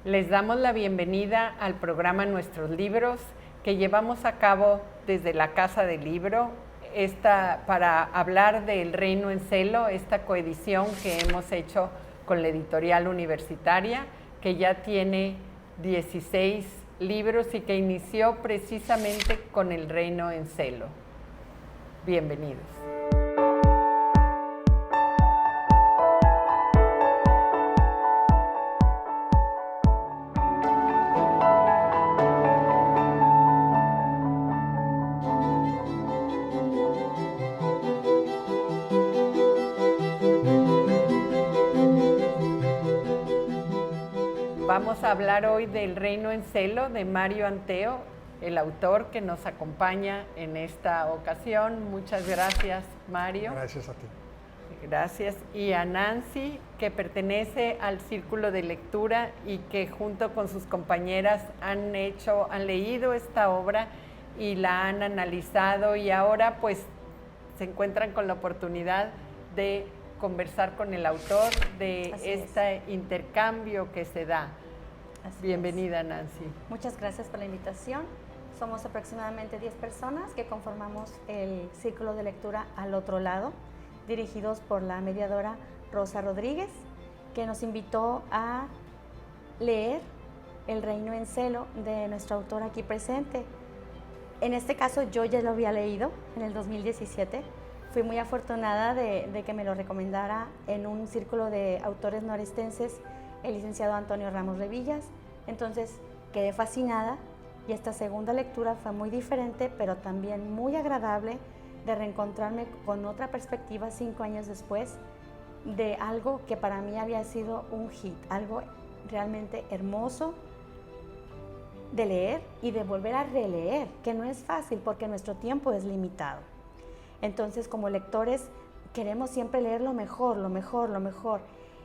Les damos la bienvenida al programa Nuestros Libros que llevamos a cabo desde la Casa del Libro para hablar del Reino en Celo, esta coedición que hemos hecho con la editorial universitaria, que ya tiene 16 libros y que inició precisamente con el Reino en Celo. Bienvenidos. Vamos a hablar hoy del Reino en Celo de Mario Anteo, el autor que nos acompaña en esta ocasión. Muchas gracias, Mario. Gracias a ti. Gracias. Y a Nancy, que pertenece al Círculo de Lectura y que junto con sus compañeras han leído esta obra y la han analizado, y ahora pues se encuentran con la oportunidad de conversar con el autor de este intercambio que se da. Bienvenida, Nancy. Muchas gracias por la invitación. Somos aproximadamente 10 personas que conformamos el Círculo de Lectura Al Otro Lado, dirigidos por la mediadora Rosa Rodríguez, que nos invitó a leer El Reino en Celo de nuestro autor aquí presente. En este caso yo ya lo había leído en el 2017. Fui muy afortunada de que me lo recomendara en un círculo de autores norestenses el licenciado Antonio Ramos Revillas. Entonces quedé fascinada y esta segunda lectura fue muy diferente, pero también muy agradable, de reencontrarme con otra perspectiva 5 años después de algo que para mí había sido un hit, algo realmente hermoso de leer y de volver a releer, que no es fácil porque nuestro tiempo es limitado. Entonces, como lectores queremos siempre leer lo mejor, lo mejor, lo mejor.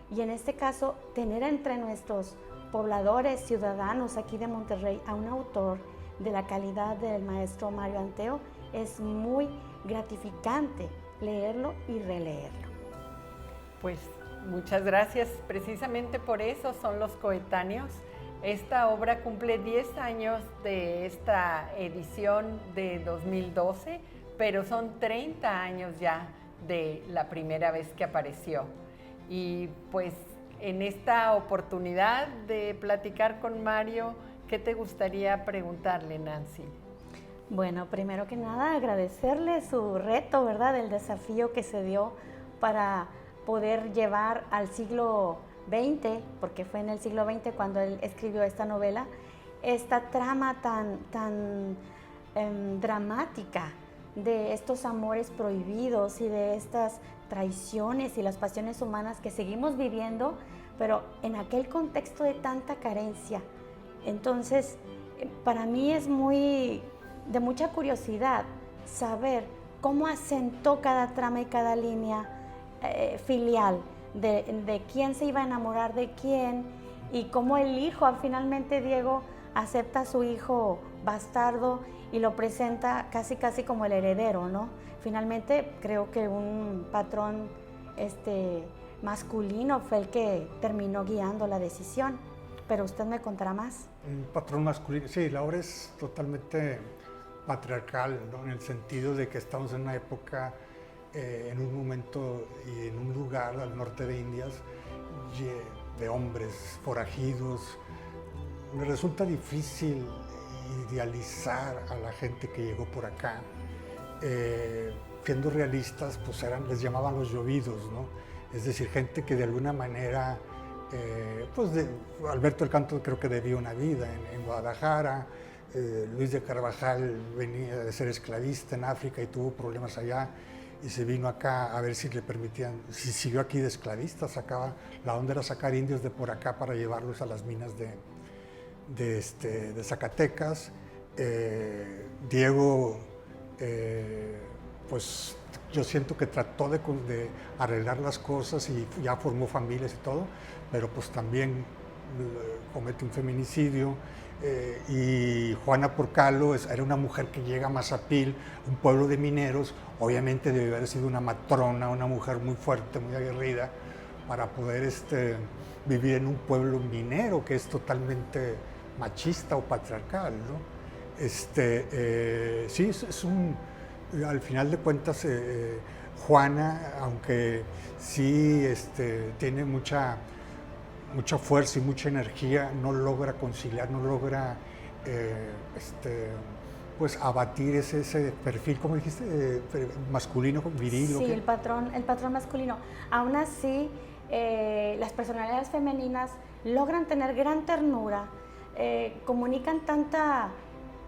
Y en este caso, tener entre nuestros pobladores, ciudadanos aquí de Monterrey a un autor de la calidad del maestro Mario Anteo es muy gratificante leerlo y releerlo. Pues muchas gracias. Precisamente por eso son los coetáneos. Esta obra cumple 10 años de esta edición de 2012, pero son 30 años ya de la primera vez que apareció. Y pues en esta oportunidad de platicar con Mario, ¿qué te gustaría preguntarle, Nancy? Bueno, primero que nada agradecerle su reto, ¿verdad? El desafío que se dio para poder llevar al siglo XX, porque fue en el siglo XX cuando él escribió esta novela, esta trama tan dramática de estos amores prohibidos y de estas traiciones y las pasiones humanas que seguimos viviendo, pero en aquel contexto de tanta carencia. Entonces, para mí es de mucha curiosidad saber cómo asentó cada trama y cada línea filial de quién se iba a enamorar de quién, y cómo el hijo, finalmente Diego, acepta a su hijo bastardo y lo presenta casi como el heredero, ¿no? Finalmente creo que un patrón masculino fue el que terminó guiando la decisión, pero usted me contará más. Un patrón masculino, sí, la obra es totalmente patriarcal, ¿no? En el sentido de que estamos en una época, en un momento y en un lugar al norte de Indias, de hombres forajidos. Me resulta difícil idealizar a la gente que llegó por acá. Siendo realistas, pues les llamaban los llovidos, ¿no? Es decir, gente que de alguna manera, Alberto del Canto creo que debía una vida en Guadalajara. Luis de Carvajal venía de ser esclavista en África y tuvo problemas allá y se vino acá a ver si le permitían, si siguió aquí de esclavista. La onda era sacar indios de por acá para llevarlos a las minas de Zacatecas. Diego, pues yo siento que trató de arreglar las cosas y ya formó familias y todo, pero pues también comete un feminicidio. Y Juana Porcalo era una mujer que llega a Mazapil, un pueblo de mineros. Obviamente debe haber sido una matrona, una mujer muy fuerte, muy aguerrida, para poder vivir en un pueblo minero que es totalmente machista o patriarcal, ¿no? Sí, al final de cuentas, Juana, aunque sí tiene mucha fuerza y mucha energía, no logra conciliar, no logra pues abatir ese perfil, como dijiste, masculino, viril. Sí, el patrón masculino. Aún así, las personalidades femeninas logran tener gran ternura, comunican tanta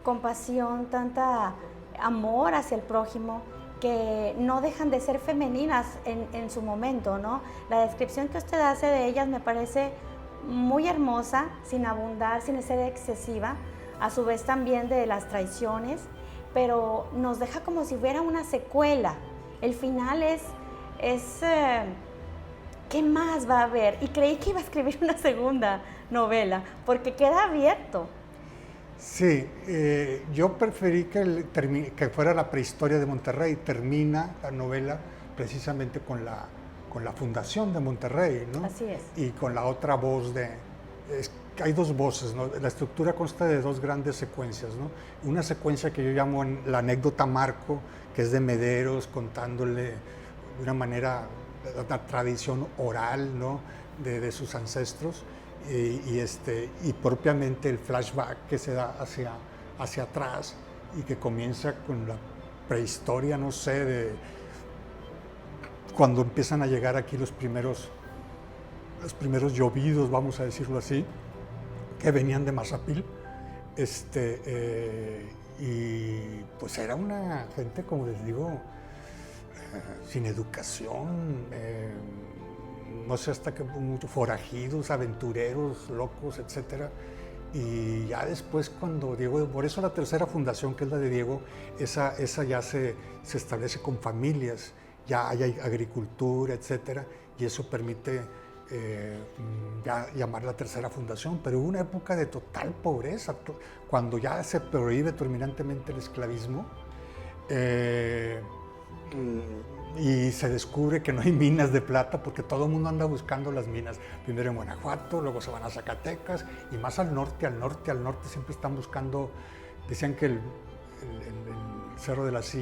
compasión, tanta amor hacia el prójimo, que no dejan de ser femeninas en su momento, ¿no? La descripción que usted hace de ellas me parece muy hermosa, sin abundar, sin ser excesiva, a su vez también de las traiciones, pero nos deja como si fuera una secuela. El final es ¿qué más va a haber? Y creí que iba a escribir una segunda novela, porque queda abierto. Sí, yo preferí que fuera la prehistoria de Monterrey. Termina la novela precisamente con la fundación de Monterrey, ¿no? Así es. Y con la otra voz hay dos voces, ¿no? La estructura consta de dos grandes secuencias, ¿no? Una secuencia que yo llamo la anécdota Marco, que es de Mederos contándole de una manera la tradición oral, ¿no? de sus ancestros. Y propiamente el flashback que se da hacia atrás y que comienza con la prehistoria, no sé, de cuando empiezan a llegar aquí los primeros llovidos, vamos a decirlo así, que venían de Mazapil, y pues era una gente, como les digo, sin educación, no sé hasta qué punto, forajidos, aventureros, locos, etcétera. Y ya después cuando Diego, por eso la tercera fundación, que es la de Diego, esa ya se establece con familias, ya hay agricultura, etcétera, y eso permite ya llamar la tercera fundación. Pero hubo una época de total pobreza, cuando ya se prohíbe terminantemente el esclavismo, y se descubre que no hay minas de plata porque todo el mundo anda buscando las minas, primero en Guanajuato, luego se van a Zacatecas y más al norte siempre están buscando. Decían que el cerro de las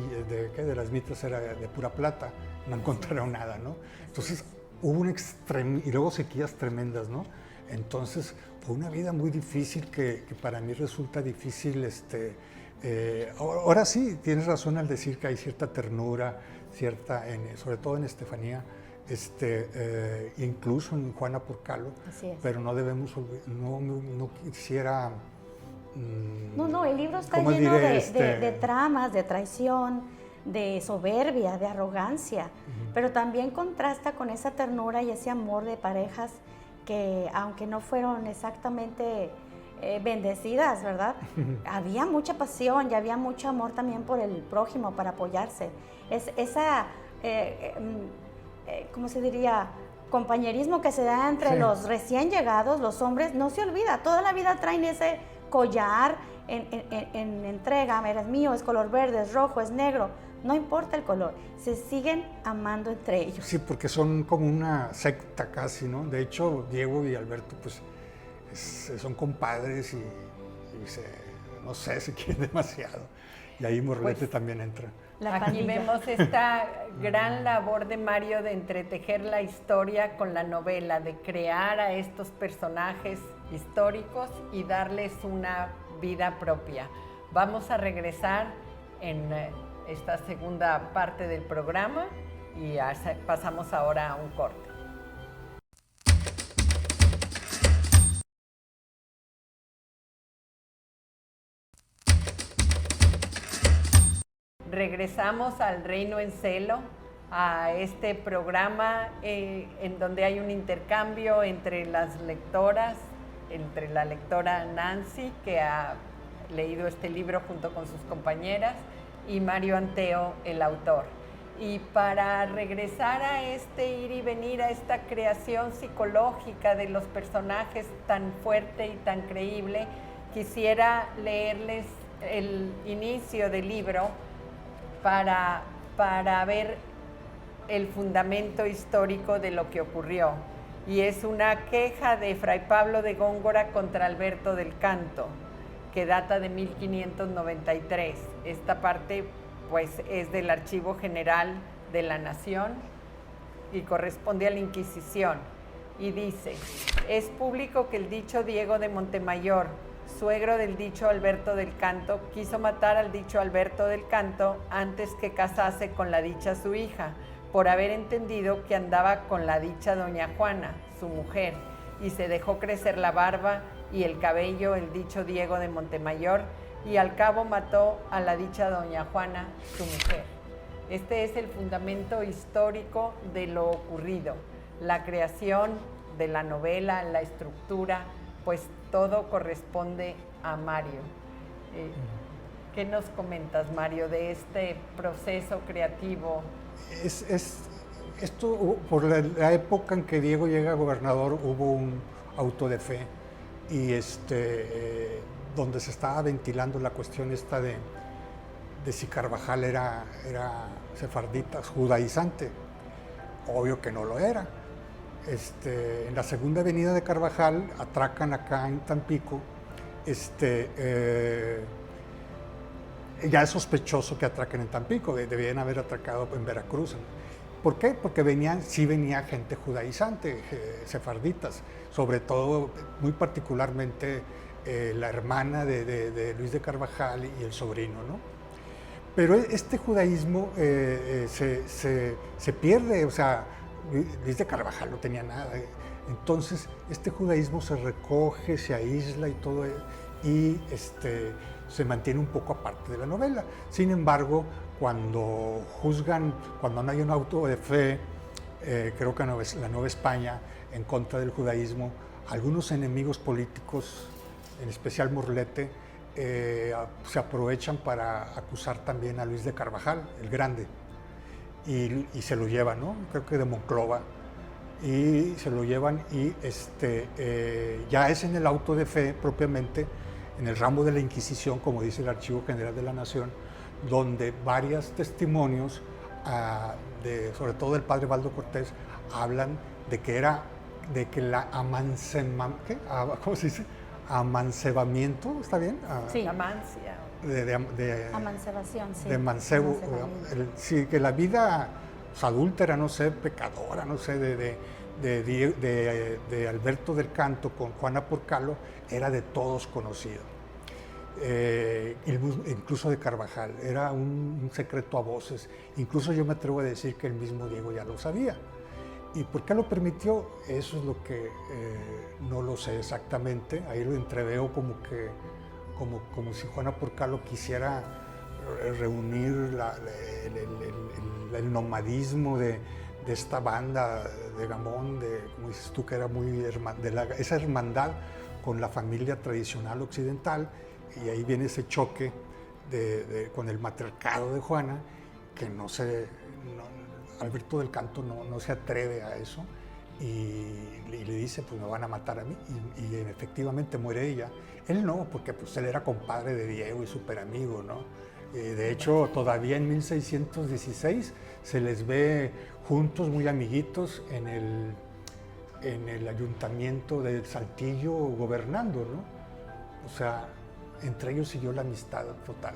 Mitras era de pura plata, no encontraron nada, ¿no? Entonces hubo y luego sequías tremendas, ¿no? Entonces fue una vida muy difícil que para mí resulta difícil. Ahora sí, tienes razón al decir que hay cierta ternura, sobre todo en Estefanía, incluso en Juana Porcalo, pero no debemos, no quisiera... No, el libro está lleno de tramas, de traición, de soberbia, de arrogancia, pero también contrasta con esa ternura y ese amor de parejas que, aunque no fueron exactamente bendecidas, ¿verdad? Había mucha pasión y había mucho amor también por el prójimo, para apoyarse. ¿Cómo se diría? Compañerismo que se da entre los recién llegados, los hombres, no se olvida. Toda la vida traen ese collar en entrega. Eres mío, es color verde, es rojo, es negro. No importa el color, se siguen amando entre ellos. Sí, porque son como una secta casi, ¿no? De hecho, Diego y Alberto, pues, son compadres y no sé, se quieren demasiado. Y ahí Morlete pues, también entra. Aquí vemos esta gran labor de Mario de entretejer la historia con la novela, de crear a estos personajes históricos y darles una vida propia. Vamos a regresar en esta segunda parte del programa y pasamos ahora a un corte. Regresamos al Reino en Celo, a este programa en donde hay un intercambio entre las lectoras, entre la lectora Nancy, que ha leído este libro junto con sus compañeras, y Mario Anteo, el autor. Y para regresar a este ir y venir, a esta creación psicológica de los personajes tan fuerte y tan creíble, quisiera leerles el inicio del libro para ver el fundamento histórico de lo que ocurrió. y es una queja de Fray Pablo de Góngora contra Alberto del Canto, que data de 1593. Esta parte pues es del Archivo General de la Nación y corresponde a la Inquisición, y dice: es público que el dicho Diego de Montemayor, suegro del dicho Alberto del Canto, quiso matar al dicho Alberto del Canto antes que casase con la dicha su hija, por haber entendido que andaba con la dicha doña Juana, su mujer, y se dejó crecer la barba y el cabello el dicho Diego de Montemayor, y al cabo mató a la dicha doña Juana, su mujer. Este es el fundamento histórico de lo ocurrido, la creación de la novela, la estructura, pues todo corresponde a Mario. ¿Qué nos comentas, Mario, de este proceso creativo? Esto, por la época en que Diego llega a gobernador, hubo un auto de fe y donde se estaba ventilando la cuestión esta de si Carvajal era sefardita, judaizante. Obvio que no lo era. En la segunda avenida de Carvajal atracan acá en Tampico. Ya es sospechoso que atraquen en Tampico, debían haber atracado en Veracruz. ¿Por qué? Porque sí venía gente judaizante, sefarditas, sobre todo, muy particularmente, la hermana de Luis de Carvajal y el sobrino, ¿no? Pero este judaísmo se pierde, o sea, Luis de Carvajal no tenía nada. Entonces, este judaísmo se recoge, se aísla y todo, y se mantiene un poco aparte de la novela. Sin embargo, cuando no hay un auto de fe, creo que la Nueva España, en contra del judaísmo, algunos enemigos políticos, en especial Morlete, se aprovechan para acusar también a Luis de Carvajal, el Grande, y se lo llevan, ¿no? Creo que de Monclova, y se lo llevan y ya es en el auto de fe propiamente, en el ramo de la Inquisición, como dice el Archivo General de la Nación, donde varios testimonios, sobre todo del padre Baldo Cortés, hablan de que la ¿cómo se dice? Amancebamiento, ¿está bien? Sí. Amancia. Amancebación, sí. De mancebo. Sí, que la vida adúltera, no sé, pecadora, no sé, de Alberto del Canto con Juana Porcalo era de todos conocido. Incluso de Carvajal, era un secreto a voces. Incluso yo me atrevo a decir que el mismo Diego ya lo sabía. ¿Y por qué lo permitió? Eso es lo que no lo sé exactamente. Ahí lo entreveo como si Juana Porcalo quisiera reunir el nomadismo de esta banda de Gamón, como dices tú, que era muy esa hermandad con la familia tradicional occidental, y ahí viene ese choque con el matriarcado de Juana, que Alberto del Canto no se atreve a eso, y le dice, pues me van a matar a mí, y efectivamente muere ella. Él no, porque pues él era compadre de Diego y súper amigo, ¿no? De hecho, todavía en 1616 se les ve juntos, muy amiguitos, en el ayuntamiento de Saltillo gobernando, ¿no? O sea, entre ellos siguió la amistad total.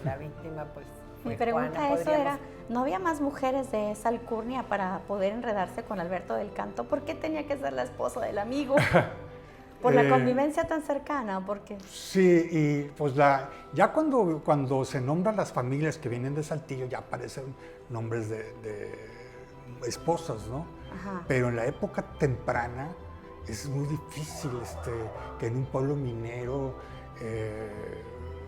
La víctima, pues. Mi pregunta era, ¿no había más mujeres de esa alcurnia para poder enredarse con Alberto del Canto? ¿Por qué tenía que ser la esposa del amigo? ¿Por la convivencia tan cercana? ¿Por qué? Sí, y pues ya cuando se nombran las familias que vienen de Saltillo, ya aparecen nombres de esposas, ¿no? Ajá. Pero en la época temprana es muy difícil que en un pueblo minero,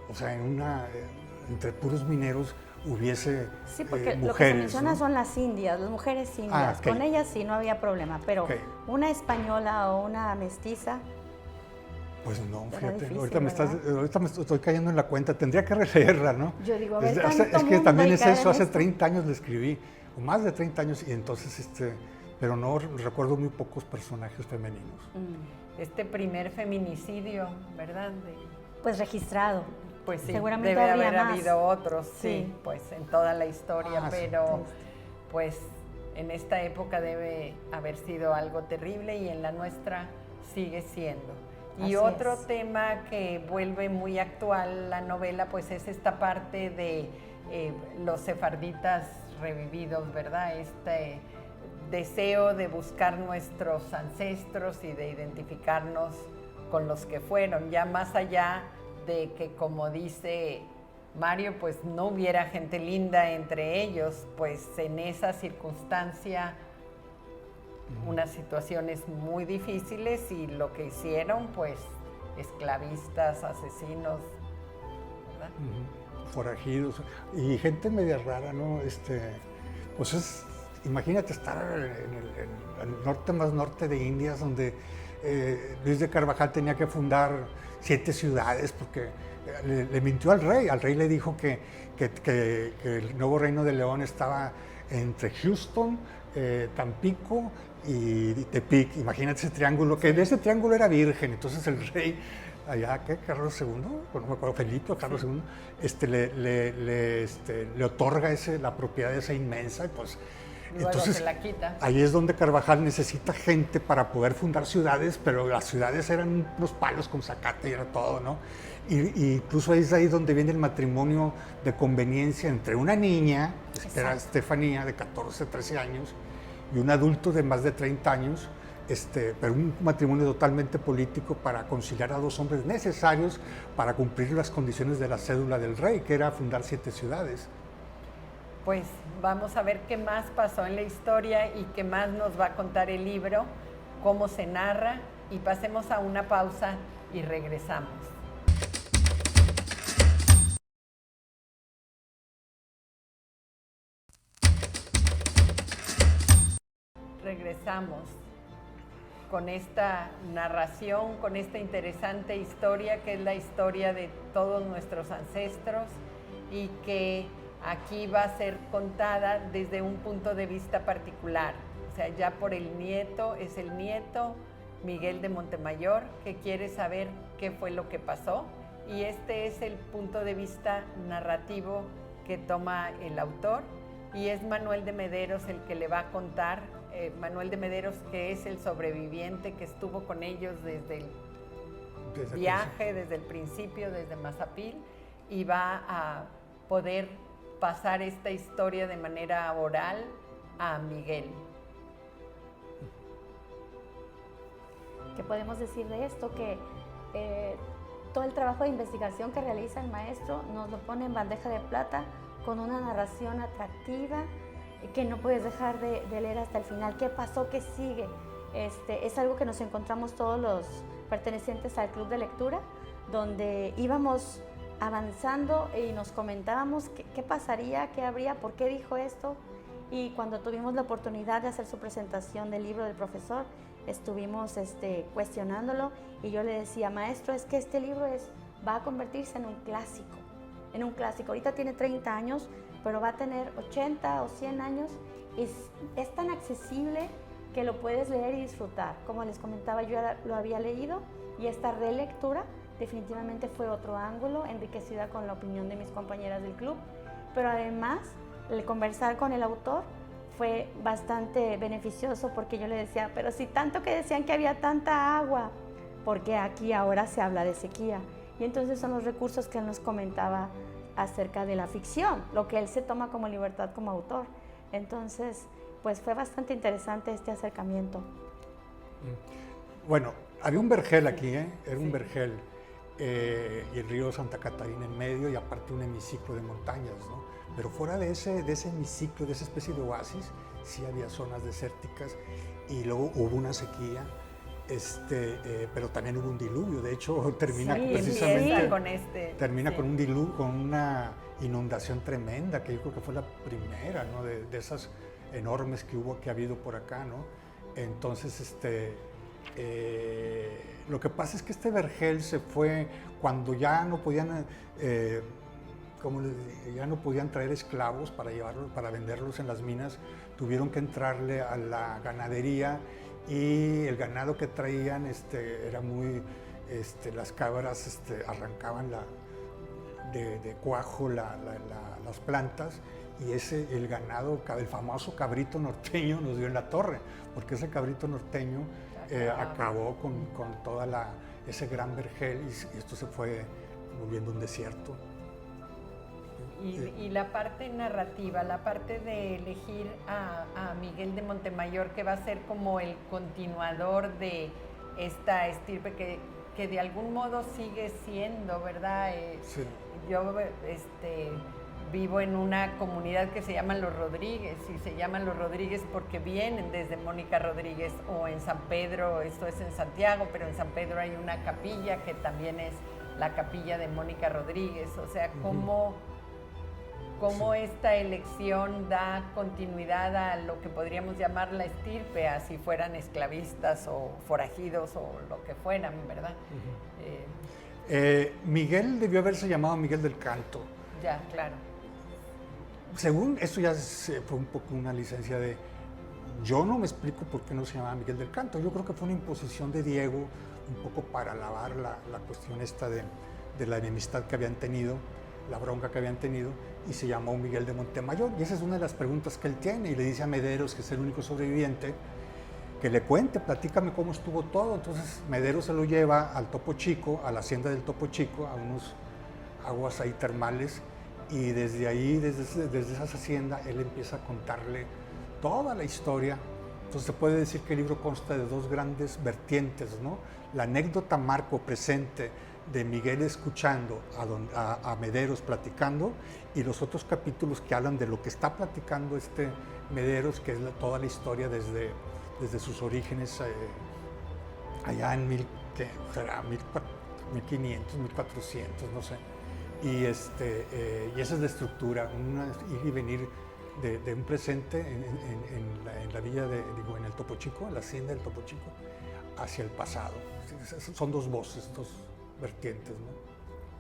o sea, entre puros mineros, hubiese sí, porque mujeres, lo que se menciona, ¿no?, son las mujeres indias. Okay. Con ellas sí no había problema, pero okay, una española o una mestiza. Pues no, fíjate, difícil, ahorita me estoy cayendo en la cuenta, tendría que releerla, ¿no? Yo digo, a ver, es que también es eso, hace 30 años le escribí, o más de 30 años, y entonces, pero no recuerdo muy pocos personajes femeninos. Este primer feminicidio, ¿verdad? Pues registrado. Pues sí, seguramente debe haber más. habido otros, sí, pues en toda la historia, pero sí, pues en esta época debe haber sido algo terrible y en la nuestra sigue siendo. Y otro tema que vuelve muy actual la novela, pues es esta parte de los sefarditas revividos, ¿verdad? Este deseo de buscar nuestros ancestros y de identificarnos con los que fueron, ya más allá de que, como dice Mario, pues no hubiera gente linda entre ellos, pues en esa circunstancia unas situaciones muy difíciles y lo que hicieron, pues esclavistas, asesinos, ¿verdad? Forajidos y gente media rara, ¿no? Pues imagínate estar en el norte más norte de Indias, donde Luis de Carvajal tenía que fundar 7 ciudades porque le mintió al rey le dijo que el nuevo reino de León estaba entre Houston, Tampico y Tepic. Imagínate ese triángulo, que de ese triángulo era virgen. Entonces el rey, allá, ¿qué? Carlos II, no me acuerdo, Felipe o Carlos II, le otorga la propiedad de esa inmensa, y pues luego entonces se la quita. ahí es donde Carvajal necesita gente para poder fundar ciudades, pero las ciudades eran unos palos con zacate y era todo, ¿no? Y incluso es ahí donde viene el matrimonio de conveniencia entre una niña, que era Estefanía, de 14, 13 años, y un adulto de más de 30 años, pero un matrimonio totalmente político para conciliar a 2 hombres necesarios para cumplir las condiciones de la cédula del rey, que era fundar 7 ciudades. Pues vamos a ver qué más pasó en la historia y qué más nos va a contar el libro, cómo se narra, y pasemos a una pausa y regresamos. Regresamos con esta narración, con esta interesante historia que es la historia de todos nuestros ancestros y que aquí va a ser contada desde un punto de vista particular. O sea, ya por el nieto, es el nieto Miguel de Montemayor, que quiere saber qué fue lo que pasó, y este es el punto de vista narrativo que toma el autor, y es Manuel de Mederos el que le va a contar. Manuel de Mederos, que es el sobreviviente que estuvo con ellos desde el viaje, desde el principio, desde Mazapil, y va a poder pasar esta historia de manera oral a Miguel. ¿Qué podemos decir de esto? Que todo el trabajo de investigación que realiza el maestro nos lo pone en bandeja de plata con una narración atractiva que no puedes dejar de leer hasta el final. ¿Qué pasó? ¿Qué sigue? Es algo que nos encontramos todos los pertenecientes al club de lectura, donde íbamos avanzando y nos comentábamos qué pasaría, qué habría, por qué dijo esto. Y cuando tuvimos la oportunidad de hacer su presentación del libro del profesor, estuvimos cuestionándolo, y yo le decía, maestro, es que este libro va a convertirse en un clásico. Ahorita tiene 30 años, pero va a tener 80 o 100 años, y es tan accesible que lo puedes leer y disfrutar. Como les comentaba, yo ya lo había leído, y esta relectura definitivamente fue otro ángulo, enriquecida con la opinión de mis compañeras del club, pero además el conversar con el autor fue bastante beneficioso, porque yo le decía, pero si tanto que decían que había tanta agua, porque aquí ahora se habla de sequía. Y entonces son los recursos que él nos comentaba acerca de la ficción, lo que él se toma como libertad como autor. Entonces, pues fue bastante interesante este acercamiento. Bueno, había un vergel aquí, era un vergel, y el río Santa Catarina en medio, y aparte un hemiciclo de montañas, ¿no? Pero fuera de ese hemiciclo, de esa especie de oasis, sí había zonas desérticas, y luego hubo una sequía, pero también hubo un diluvio. De hecho, termina precisamente con un diluvio, con una inundación tremenda, que yo creo que fue la primera, ¿no? de esas enormes que ha habido por acá, ¿no? Entonces, lo que pasa es que este vergel se fue cuando ya no podían, ya no podían traer esclavos para llevarlos, para venderlos en las minas. Tuvieron que entrarle a la ganadería, y el ganado que traían era muy, las cabras arrancaban de cuajo las plantas, y el ganado, el famoso cabrito norteño nos dio en la torre, porque ese cabrito norteño acabó con toda ese gran vergel y esto se fue volviendo un desierto. Y la parte narrativa, la parte de elegir a Miguel de Montemayor, que va a ser como el continuador de esta estirpe que de algún modo sigue siendo, ¿verdad? Sí. Yo vivo en una comunidad que se llama Los Rodríguez, y se llaman Los Rodríguez porque vienen desde Mónica Rodríguez, o en San Pedro, esto es en Santiago, pero en San Pedro hay una capilla que también es la capilla de Mónica Rodríguez. O sea, cómo esta elección da continuidad a lo que podríamos llamar la estirpe, así fueran esclavistas o forajidos o lo que fueran, ¿verdad? Miguel debió haberse llamado Miguel del Canto. Ya, claro. Según eso ya fue un poco una licencia de... Yo no me explico por qué no se llamaba Miguel del Canto. Yo creo que fue una imposición de Diego, un poco para lavar la cuestión esta de la enemistad que habían tenido, la bronca que habían tenido, y se llamó Miguel de Montemayor. Y esa es una de las preguntas que él tiene, y le dice a Mederos, que es el único sobreviviente, que le cuente, platícame cómo estuvo todo. Entonces Mederos se lo lleva al Topo Chico, a la hacienda del Topo Chico, a unos aguas ahí termales, y desde ahí, desde esa hacienda, él empieza a contarle toda la historia. Entonces se puede decir que el libro consta de dos grandes vertientes, ¿no? La anécdota marco presente de Miguel escuchando a Mederos platicando, y los otros capítulos que hablan de lo que está platicando Mederos, que es toda la historia desde sus orígenes allá en 1500, 1400, no sé. Y esa es la estructura, ir y venir de un presente en la villa en el Topo Chico, en la hacienda del Topo Chico, hacia el pasado. Son dos voces, dos vertientes, ¿no?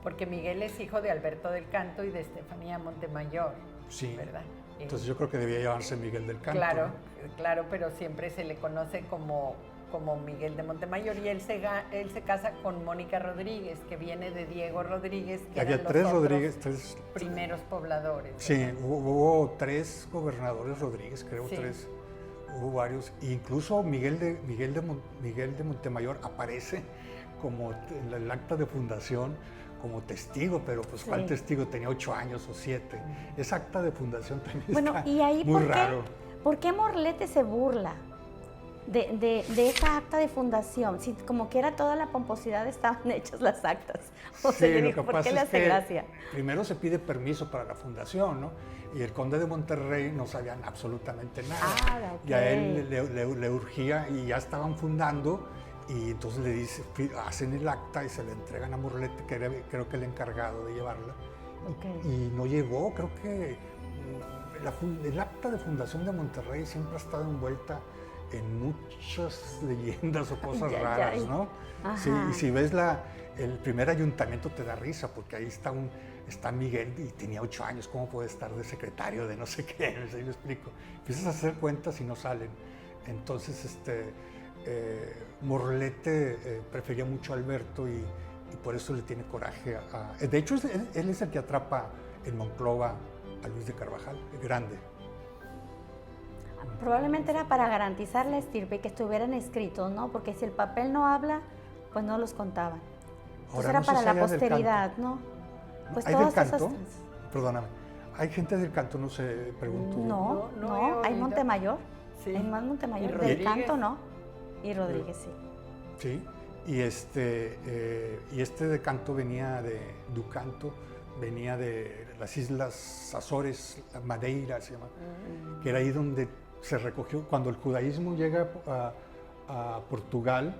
Porque Miguel es hijo de Alberto del Canto y de Estefanía Montemayor, sí, ¿verdad? Entonces yo creo que debía llamarse Miguel del Canto. Claro, ¿no? claro, pero siempre se le conoce como Miguel de Montemayor, y él se casa con Mónica Rodríguez, que viene de Diego Rodríguez, que había eran tres los Rodríguez, primeros pobladores. Sí, hubo tres gobernadores Rodríguez, creo, sí. Tres. Hubo varios, e incluso Miguel de Montemayor aparece como en el acta de fundación como testigo, pero pues sí. ¿cuál testigo? Tenía 8 años o 7. Esa acta de fundación también bueno, está ¿y ahí muy raro. ¿Por qué Morlete se burla de esa acta de fundación? Si como que era toda la pomposidad estaban hechas las actas. O sea, yo digo, ¿por qué le hace gracia? Primero se pide permiso para la fundación, ¿no? Y el conde de Monterrey no sabían absolutamente nada. Okay. Y a él le urgía, y ya estaban fundando, y entonces le dice, hacen el acta y se le entregan a Morlete, que era, creo que el encargado de llevarla. Okay. Y no llegó. Creo que el acta de fundación de Monterrey siempre ha estado envuelta en muchas leyendas o cosas raras, ¿no? Sí, y si ves el primer ayuntamiento te da risa, porque ahí está Miguel y tenía 8 años, ¿cómo puede estar de secretario de no sé qué? Ahí lo explico. Empiezas a hacer cuentas y no salen. Entonces, Morlete prefería mucho a Alberto y por eso le tiene coraje de hecho, él es el que atrapa en Monclova a Luis de Carvajal, el grande. Probablemente era para garantizar la estirpe y que estuvieran escritos, ¿no? Porque si el papel no habla, pues no los contaban. Entonces era para la posteridad, ¿no? Pues ¿Hay del Canto? Perdóname. ¿Hay gente del Canto? No sé, pregunto. No, hay Montemayor. Sí. Hay más Montemayor. Del Canto, ¿no? Y Rodríguez, sí. Sí, y este de Canto venía de Ducanto, venía de las Islas Azores, Madeira se llama, que era ahí donde se recogió, cuando el judaísmo llega a Portugal,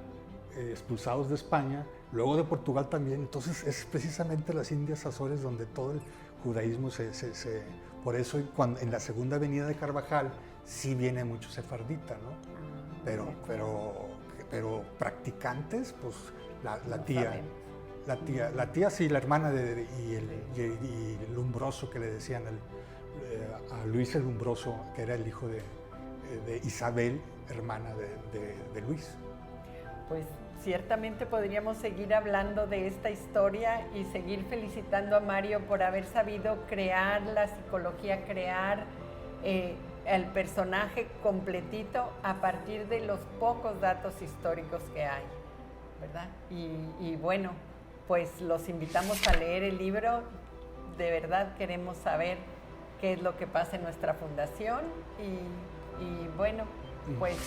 expulsados de España, luego de Portugal también, entonces es precisamente las Indias Azores donde todo el judaísmo por eso en la segunda avenida de Carvajal sí viene mucho sefardita, ¿no? Pero practicantes, pues la tía sí, la hermana y el Umbroso, que le decían a Luis el Umbroso, que era el hijo de Isabel, hermana de Luis. Pues ciertamente podríamos seguir hablando de esta historia y seguir felicitando a Mario por haber sabido crear la psicología, crear el personaje completito a partir de los pocos datos históricos que hay, ¿verdad? Y bueno, pues los invitamos a leer el libro. De verdad queremos saber qué es lo que pasa en nuestra fundación y bueno, pues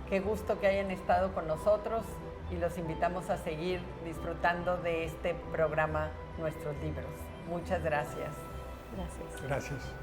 qué gusto que hayan estado con nosotros y los invitamos a seguir disfrutando de este programa Nuestros Libros. Muchas gracias. Gracias. Gracias.